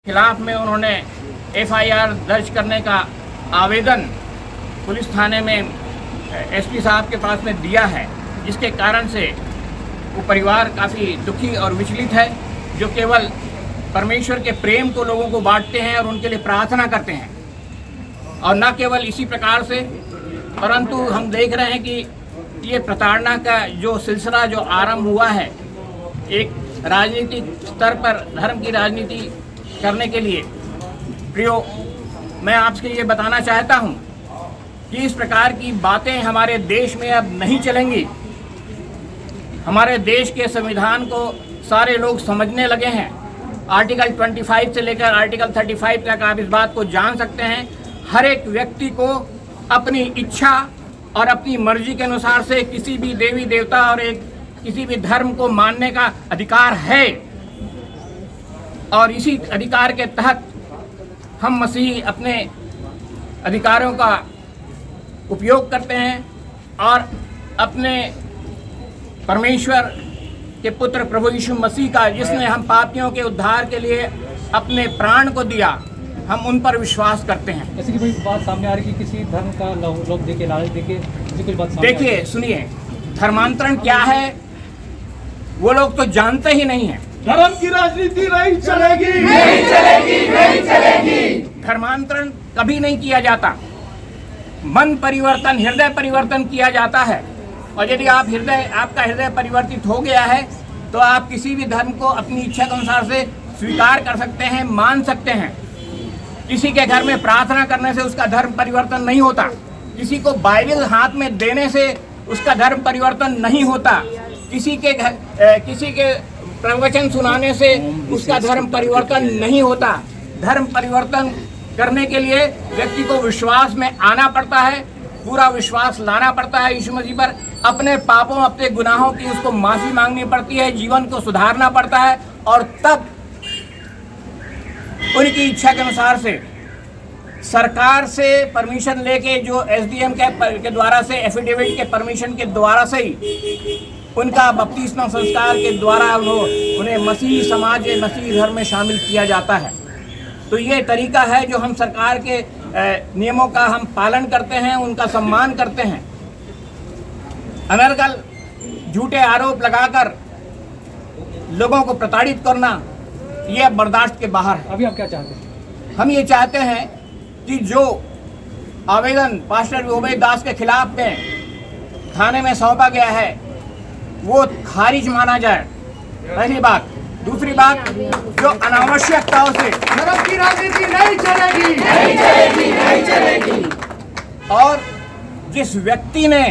खिलाफ में उन्होंने एफआईआर दर्ज करने का आवेदन पुलिस थाने में एसपी साहब के पास में दिया है, जिसके कारण से वो परिवार काफ़ी दुखी और विचलित है, जो केवल परमेश्वर के प्रेम को लोगों को बांटते हैं और उनके लिए प्रार्थना करते हैं। और न केवल इसी प्रकार से, परंतु हम देख रहे हैं कि ये प्रताड़ना का जो सिलसिला जो आरंभ हुआ है, एक राजनीतिक स्तर पर धर्म की राजनीति करने के लिए प्रियो, मैं आपसे ये बताना चाहता हूँ कि इस प्रकार की बातें हमारे देश में अब नहीं चलेंगी। हमारे देश के संविधान को सारे लोग समझने लगे हैं। आर्टिकल 25 से लेकर आर्टिकल 35 तक आप इस बात को जान सकते हैं। हर एक व्यक्ति को अपनी इच्छा और अपनी मर्जी के अनुसार से किसी भी देवी देवता और किसी भी धर्म को मानने का अधिकार है, और इसी अधिकार के तहत हम मसीही अपने अधिकारों का उपयोग करते हैं और अपने परमेश्वर के पुत्र प्रभु यीशु मसीह का, जिसने हम पापियों के उद्धार के लिए अपने प्राण को दिया, हम उन पर विश्वास करते हैं। ऐसी कोई बात सामने आ रही कि किसी धर्म का लोग देखे, लालच देखे, कुछ बात देखिए, सुनिए, धर्मांतरण क्या है वो लोग तो जानते ही नहीं है। धर्म की राजनीति नहीं चलेगी, नहीं चलेगी, नहीं चलेगी। धर्मांतरण कभी नहीं किया जाता। मन परिवर्तन, हृदय परिवर्तन किया जाता है। और यदि आपका हृदय परिवर्तित हो गया है तो आप किसी भी धर्म को अपनी इच्छा के अनुसार से स्वीकार कर सकते हैं, मान सकते हैं। किसी के घर में प्रार्थना करने से उसका धर्म परिवर्तन नहीं होता। किसी को बाइबल हाथ में देने से उसका धर्म परिवर्तन नहीं होता। किसी के प्रवचन सुनाने से उसका धर्म परिवर्तन नहीं होता। धर्म परिवर्तन करने के लिए व्यक्ति को विश्वास में आना पड़ता है, पूरा विश्वास लाना पड़ता है यीशु मसीह पर, अपने पापों, अपने गुनाहों की उसको माफी मांगनी पड़ती है, जीवन को सुधारना पड़ता है, और तब उनकी इच्छा के अनुसार से सरकार से परमिशन लेके, जो एसडीएम के द्वारा से, एफिडेविट के परमिशन के द्वारा से ही उनका बपतिस्मा संस्कार के द्वारा उन्हें मसीही समाज, मसीही धर्म में शामिल किया जाता है। तो ये तरीका है जो हम सरकार के नियमों का हम पालन करते हैं, उनका सम्मान करते हैं। अनर्गल झूठे आरोप लगाकर लोगों को प्रताड़ित करना, ये बर्दाश्त के बाहर है। अभी आप क्या चाहते हैं? हम ये चाहते हैं कि जो आवेदन पास्टर उबैद दास के खिलाफ में थाने में सौंपा गया है वो खारिज माना जाए, पहली बात। दूसरी बात, जो अनावश्यकताओं से धर्म की राजनीति नहीं चलेगी, नहीं चलेगी, नहीं चलेगी। और जिस व्यक्ति ने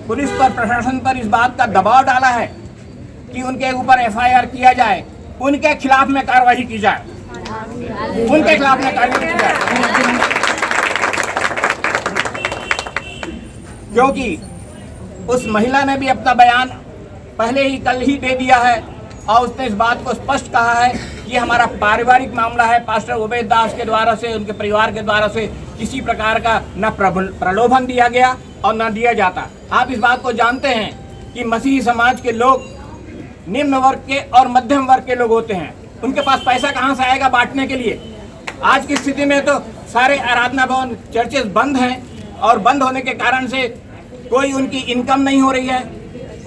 पुलिस पर, प्रशासन पर इस बात का दबाव डाला है कि उनके ऊपर एफआईआर किया जाए, उनके खिलाफ में कार्रवाई की जाए, उनके खिलाफ में कार्रवाई की जाए। क्योंकि उस महिला ने भी अपना बयान पहले ही कल ही दे दिया है और उसने इस बात को स्पष्ट कहा है कि हमारा पारिवारिक मामला है। पास्टर उबैद दास के द्वारा से, उनके परिवार के द्वारा से किसी प्रकार का न प्रलोभन दिया गया और न दिया जाता। आप इस बात को जानते हैं कि मसीही समाज के लोग निम्न वर्ग के और मध्यम वर्ग के लोग होते हैं। उनके पास पैसा कहाँ से आएगा बांटने के लिए? आज की स्थिति में तो सारे आराधना भवन, चर्चेस बंद हैं, और बंद होने के कारण से कोई उनकी इनकम नहीं हो रही है।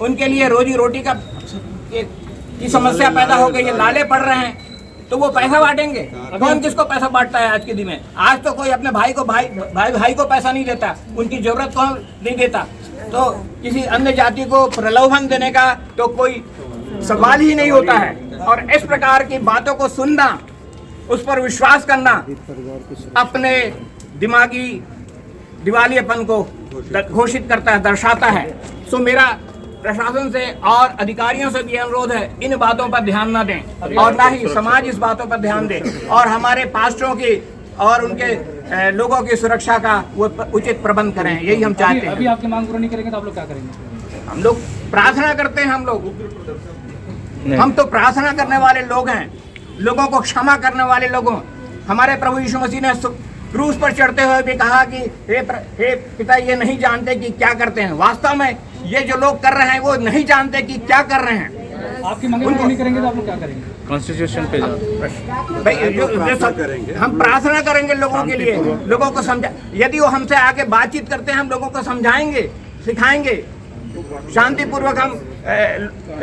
उनके लिए रोजी रोटी की समस्या पैदा हो गई है, लाले पड़ रहे हैं, तो वो पैसा बांटेंगे। कौन किसको पैसा बांटता है आज के दिन में? आज तो कोई अपने भाई को पैसा नहीं देता, उनकी जरूरत कौन नहीं देता। तो किसी अन्य जाति को प्रलोभन देने का तो कोई सवाल ही नहीं होता है। और इस प्रकार की बातों को सुनना, उस पर विश्वास करना अपने दिमागी दिवालियेपन को घोषित करता है, दर्शाता है। सो मेरा प्रशासन से और अधिकारियों से भी अनुरोध है, इन बातों पर ध्यान न दें और ना ही समाज इस बातों पर ध्यान दे, और हमारे पास्टरों की और उनके लोगों की सुरक्षा का वो उचित प्रबंध करें। यही हम चाहते हैं। अभी आपकी मांग पूरी नहीं करेंगे तो आप लोग क्या करेंगे? हम लोग प्रार्थना करते हैं। हम तो प्रार्थना करने वाले लोग हैं, लोगों को क्षमा करने वाले लोगों। हमारे प्रभु यीशु मसीह ने क्रूस पर चढ़ते हुए भी कहा कि हे पिता, ये नहीं जानते कि क्या करते हैं। वास्तव में ये जो लोग कर रहे हैं वो नहीं जानते कि क्या कर रहे हैं। आपकी मांगे पूरी नहीं करेंगे तो आप लोग क्या करेंगे? कॉन्स्टिट्यूशन पे जाओ। भाई जो सब हम प्रार्थना करेंगे लोगों के लिए, लोगों को समझा, यदि वो हमसे आके बातचीत करते हैं हम लोगों को समझाएंगे, सिखाएंगे शांतिपूर्वक। हम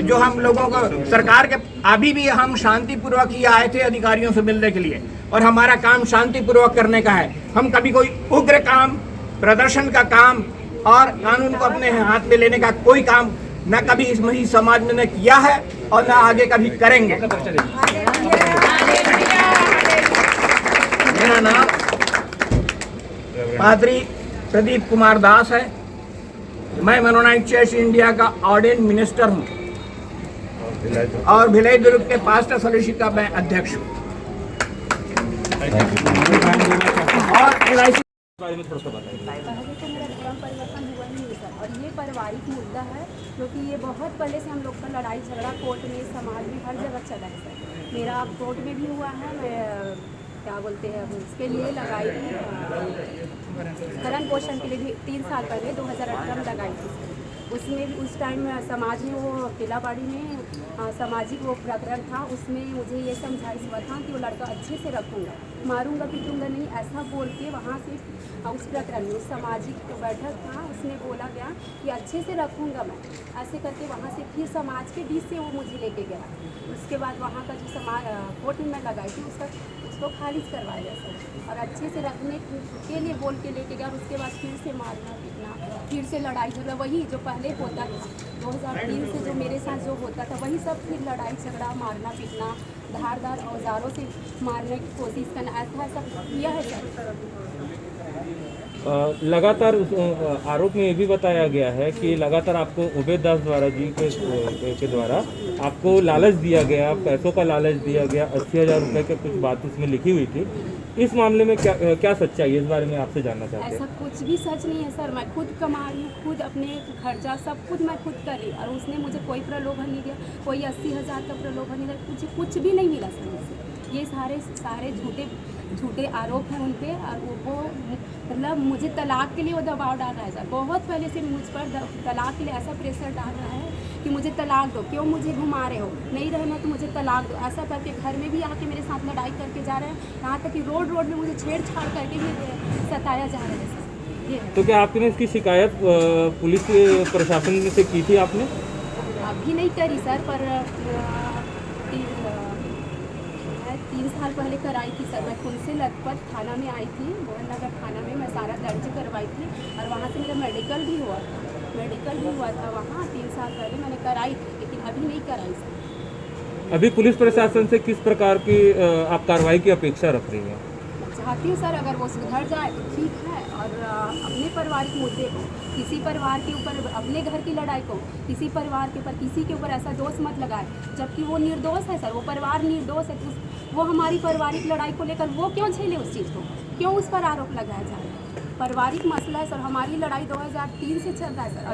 जो हम लोगों को सरकार के अभी भी हम शांतिपूर्वक ही आए थे अधिकारियों से मिलने के लिए, और हमारा काम शांतिपूर्वक करने का है। हम कभी कोई उग्र काम, प्रदर्शन का काम और कानून को अपने हाथ में लेने का कोई काम न कभी इस मही समाज में न किया है और न आगे कभी करेंगे। मेरा नाम पादरी प्रदीप कुमार दास है। मैं मेनोनाइट चर्च इंडिया का ऑर्डेन मिनिस्टर हूँ और भिलाई दुर्ग के पास्टर फेलोशिप का मैं अध्यक्ष हूँ। और LIC बारे में थोड़ा सा बताइए। पहले तो मेरा धर्म परिवर्तन हुआ नहीं है सर, और ये पारिवारिक मुद्दा है, क्योंकि ये बहुत पहले से हम लोग का लड़ाई झगड़ा कोर्ट में, समाज में, हर जगह चला है सर। मेरा कोर्ट में भी हुआ है, मैं क्या बोलते हैं उसके लिए लगाई थी भरण पोषण के लिए भी 3 साल पहले 2018 में लगाई थी। उसमें भी उस टाइम समाज में वो किलाबाड़ी में सामाजिक वो प्रकरण था, उसमें मुझे ये समझाइश हुआ था कि वो लड़का अच्छे से रखूँगा, मारूंगा पीटूंगा नहीं, ऐसा बोल के वहाँ से उस प्रकरण में उस सामाजिक बैठक था, उसमें बोला गया कि अच्छे से रखूँगा मैं, ऐसे करके वहाँ से फिर समाज के बीच से वो मुझे लेके गया। उसके बाद वहाँ का जो समाज कोर्ट में मैं लगाई थी उसको खारिज करवाया गया सर, और अच्छे से रखने के लिए बोल के लेके गया। और उसके बाद फिर से मारना पीटना, फिर से लड़ाई झगड़ा, वही जो पहले होता था 2003 से जो मेरे साथ जो होता था वही सब, फिर लड़ाई झगड़ा, मारना पीटना, धारदार औजारों से मारने की कोशिश करना, ऐसा किया है सर। लगातार आरोप में ये भी बताया गया है कि लगातार आपको उबैद दास द्वारा जी के द्वारा आपको लालच दिया गया, पैसों का लालच दिया गया, 80,000 रुपये की कुछ बात उसमें लिखी हुई थी। इस मामले में क्या सच्चाई है, इस बारे में आपसे जानना चाहते हैं। ऐसा कुछ भी सच नहीं है सर, मैं खुद कमा रही हूँ, खुद अपने खर्चा सब कुछ मैं खुद कर रही, और उसने मुझे कोई प्रलोभन नहीं दिया, कोई 80,000 का प्रलोभन नहीं दिया, मुझे कुछ भी नहीं मिला सर मुझसे। ये सारे झूठे आरोप हैं उन पे, और वो मतलब मुझे तलाक के लिए वो दबाव डाल रहा है सर। बहुत पहले से मुझ पर तलाक के लिए ऐसा प्रेशर डाल रहा है कि मुझे तलाक दो, क्यों मुझे घुमा रहे हो, नहीं रहना तो मुझे तलाक दो, ऐसा करके घर में भी आके मेरे साथ लड़ाई करके जा रहे हैं, यहाँ तक कि रोड में मुझे छेड़छाड़ करके भी सताया जा रहा है सर। ये तो क्या आपने इसकी शिकायत पुलिस प्रशासन से की थी आपने? अभी नहीं करी सर, पर 3 साल पहले कराई थी सर। मैं खुद से लखपत थाना में आई थी, मोहन नगर थाना में मैं सारा दर्ज करवाई थी, और वहाँ से मेरा मेडिकल भी हुआ था वहाँ 3 साल पहले मैंने कराई थी, लेकिन अभी नहीं कराई सर। अभी पुलिस प्रशासन से किस प्रकार की आप कार्रवाई की अपेक्षा रख रही हैं? चाहती हूँ सर अगर वो सुधर जाए तो ठीक है, और अपने पारिवारिक मुद्दे को, किसी परिवार के ऊपर, अपने घर की लड़ाई को किसी परिवार के ऊपर, किसी के ऊपर ऐसा दोष मत लगाए, जबकि वो निर्दोष है सर, वो परिवार निर्दोष है, तो वो हमारी पारिवारिक लड़ाई को लेकर वो क्यों झेले उस चीज़ को, क्यों उस पर आरोप लगाया जा रहा है। पारिवारिक मसला है सर, हमारी लड़ाई 2003 से चल रहा है सर,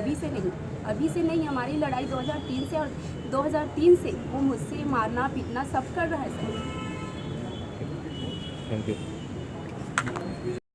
अभी से नहीं, हमारी लड़ाई 2003 से, और 2003 से वो मुझसे मारना पीटना सब कर रहा है सर। Thank you.